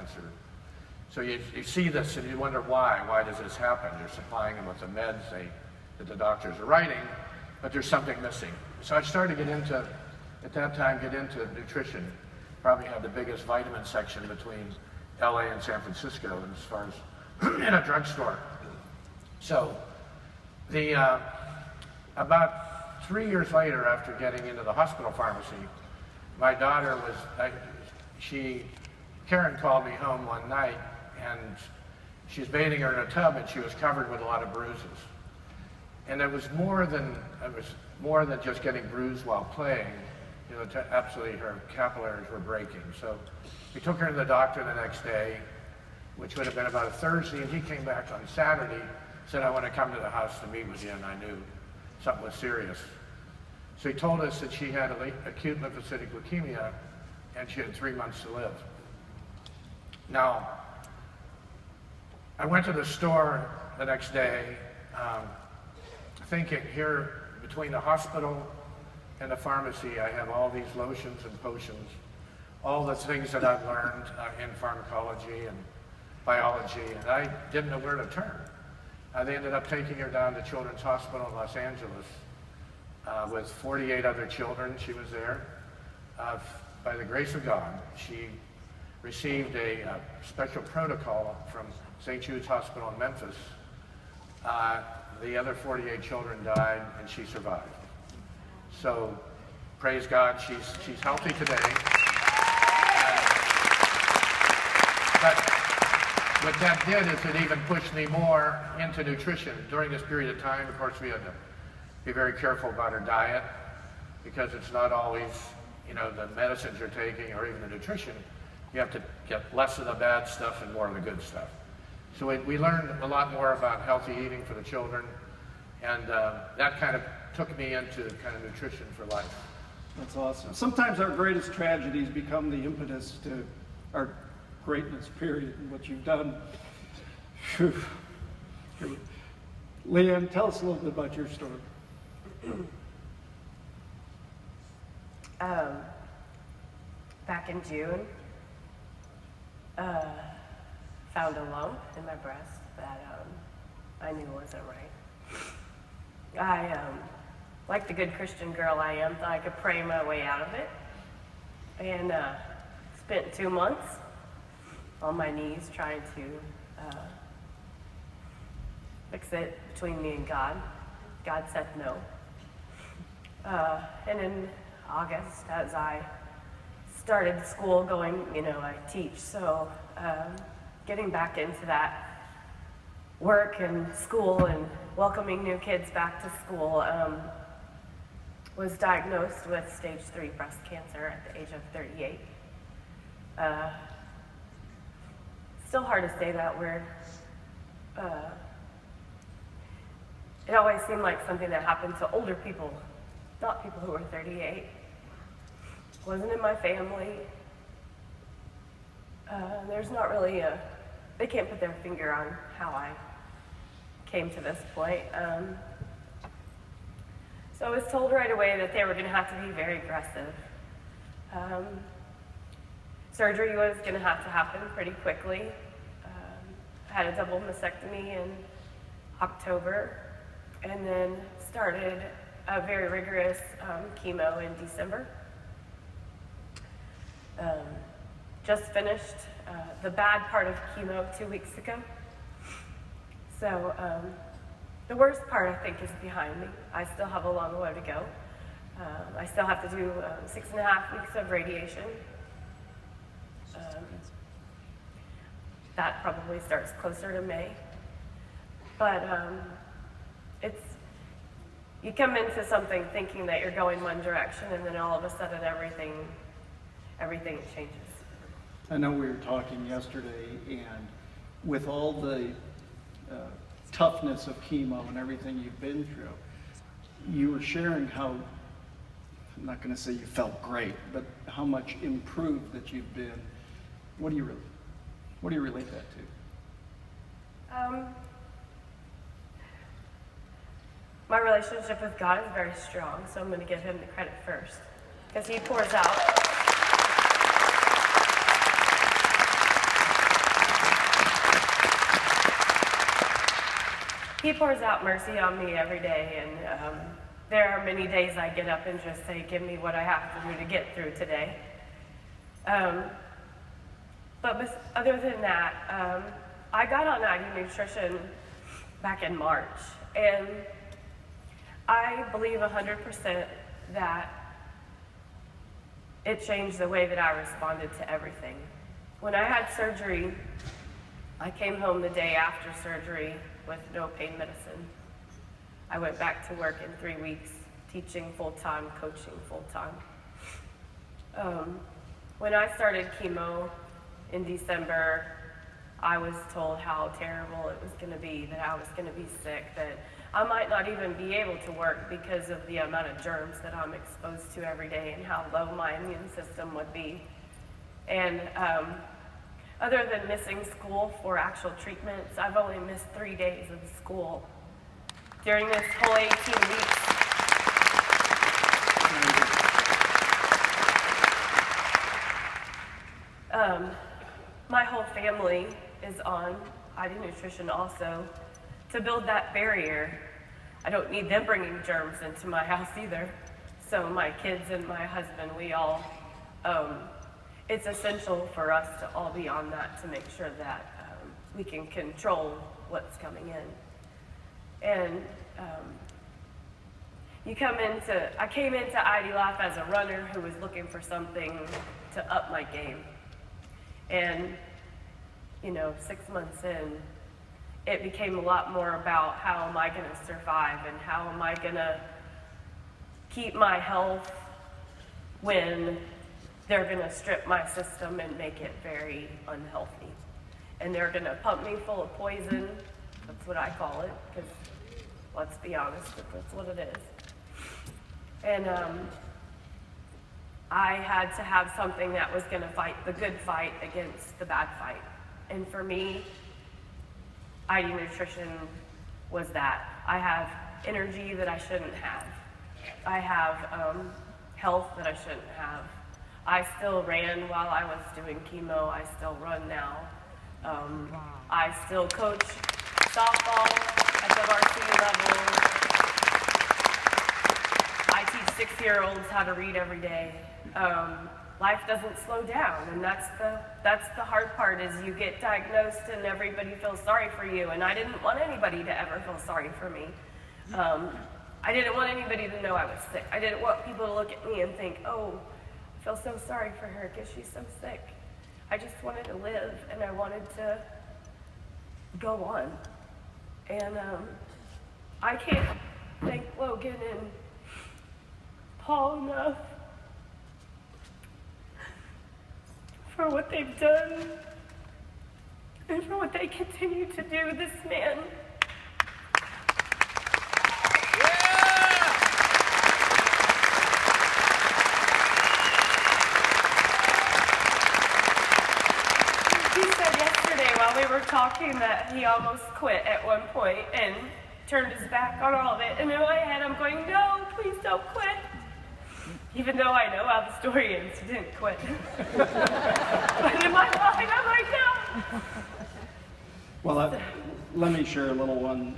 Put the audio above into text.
cancer. So you see this and you wonder why. Why does this happen? You're supplying them with the meds that the doctors are writing, but there's something missing. So I started to get into nutrition. Probably had the biggest vitamin section between LA and San Francisco as far as in a drugstore. So about 3 years later, after getting into the hospital pharmacy, my daughter Karen called me home one night, and she was bathing her in a tub, and she was covered with a lot of bruises. And it was more than just getting bruised while playing. You know, absolutely her capillaries were breaking. So we took her to the doctor the next day, which would have been about a Thursday, and he came back on Saturday, said, I want to come to the house to meet with you, and I knew something was serious. So he told us that she had acute lymphocytic leukemia, and she had 3 months to live. Now, I went to the store the next day, thinking here between the hospital and the pharmacy, I have all these lotions and potions, all the things that I've learned in pharmacology and biology, and I didn't know where to turn. They ended up taking her down to Children's Hospital in Los Angeles with 48 other children. She was there. By the grace of God, she received a special protocol from St. Jude's Hospital in Memphis. The other 48 children died, and she survived. So, praise God, she's healthy today. But what that did is it even pushed me more into nutrition. During this period of time, of course, we had to be very careful about her diet, because it's not always, you know, the medicines you're taking or even the nutrition. You have to get less of the bad stuff and more of the good stuff. So we learned a lot more about healthy eating for the children, and that kind of took me into kind of nutrition for life. That's awesome. Sometimes our greatest tragedies become the impetus to our greatness, period, and what you've done. Whew. Leigh Ann, tell us a little bit about your story. Back in June, found a lump in my breast that I knew wasn't right. I, like the good Christian girl I am, thought I could pray my way out of it, and spent 2 months on my knees trying to fix it between me and God. God said no. And in August, as I started school going, you know, I teach, so getting back into that work and school and welcoming new kids back to school, was diagnosed with stage 3 breast cancer at the age of 38. Still hard to say that word. It always seemed like something that happened to older people, not people who were 38. Wasn't in my family. There's not really they can't put their finger on how I came to this point. So I was told right away that they were going to have to be very aggressive. Surgery was going to have to happen pretty quickly. I had a double mastectomy in October, and then started a very rigorous chemo in December. Just finished the bad part of chemo 2 weeks ago. So the worst part, I think, is behind me. I still have a long way to go. I still have to do 6.5 weeks of radiation. That probably starts closer to May. But you come into something thinking that you're going one direction, and then all of a sudden everything changes. I know we were talking yesterday, and with all the toughness of chemo and everything you've been through, you were sharing how, I'm not going to say you felt great, but how much improved that you've been. What do you relate that to? My relationship with God is very strong, so I'm going to give him the credit first, because he pours out. He pours out mercy on me every day, and there are many days I get up and just say, give me what I have to do to get through today. But other than that, I got on IDNutrition back in March, and I believe 100% that it changed the way that I responded to everything. When I had surgery, I came home the day after surgery with no pain medicine. I went back to work in 3 weeks, teaching full-time, coaching full-time. When I started chemo in December, I was told how terrible it was going to be, that I was going to be sick, that I might not even be able to work because of the amount of germs that I'm exposed to every day and how low my immune system would be. And other than missing school for actual treatments, I've only missed 3 days of school during this whole 18 weeks. My whole family is on IDNutrition also to build that barrier. I don't need them bringing germs into my house either. So my kids and my husband, we all, it's essential for us to all be on that to make sure that we can control what's coming in. And I came into ID Life as a runner who was looking for something to up my game. And, 6 months in, it became a lot more about how am I going to survive and how am I going to keep my health when they're going to strip my system and make it very unhealthy. And they're going to pump me full of poison. That's what I call it, because let's be honest, that's what it is. And I had to have something that was going to fight the good fight against the bad fight. And for me, IDNutrition was that. I have energy that I shouldn't have. I have health that I shouldn't have. I still ran while I was doing chemo. I still run now. I still coach softball at the varsity level. I teach 6-year-olds how to read every day. Life doesn't slow down, and that's the hard part is you get diagnosed and everybody feels sorry for you, and I didn't want anybody to ever feel sorry for me. I didn't want anybody to know I was sick. I didn't want people to look at me and think, oh, I feel so sorry for her because she's so sick. I just wanted to live, and I wanted to go on. And I can't thank Logan and Paul enough for what they've done and for what they continue to do. This man, he said yesterday while we were talking that he almost quit at one point and turned his back on all of it. And in my head I'm going, no, please don't quit. Even though I know how the story ends, he didn't quit. But in my mind, I'm like, no. Well, let me share a little one.